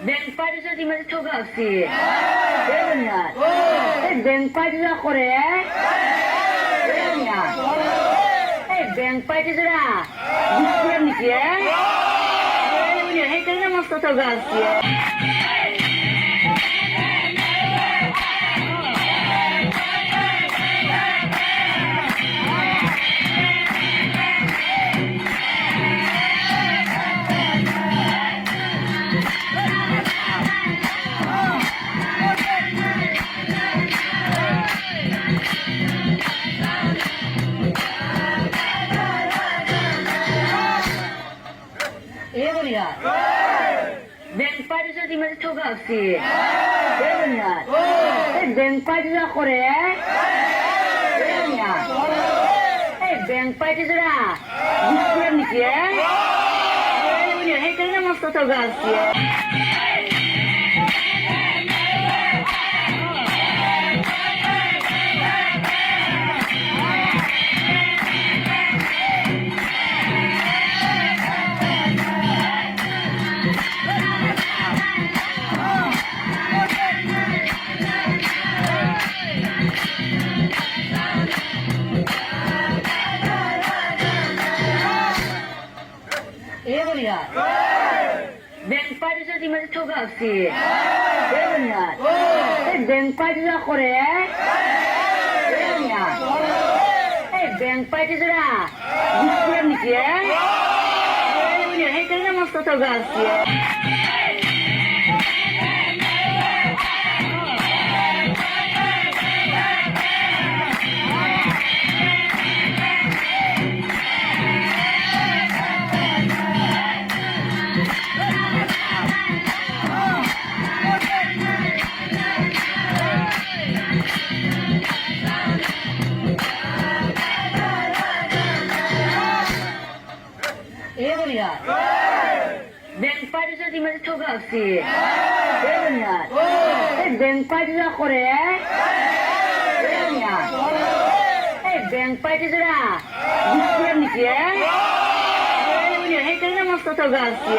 bank party মাঝে ঠোকা আসছি bank party যা করে ব্যাংক পার্টি যারা বুঝতে নিচ্ছি সেইখানে মস্ত ঠোকা আসছি ব্যাংক পার্টি যদি মাঝে ঠোকা আসছি ব্যাংক পার্টি যা করে ব্যাংক পার্টি যারা বুঝতে নিচ্ছি সেইখানে মস্ত ঠোকা আসছি ব্যাংক পার্টি যদি মাঝে ঠোকা আসছি ব্যাংক পার্টি যা করে ব্যাংক পার্টি যারা বুঝতে নিচ্ছি সেইখানে মস্ত ঠোকা আসছি ব্যাংক পার্টি যদি মাঝে ঠোকা আসছি ব্যাংক পার্টি যা করে ব্যাংক পার্টি যারা বুঝতে নিচ্ছি সেইখানে মস্ত ঠোকা আসছি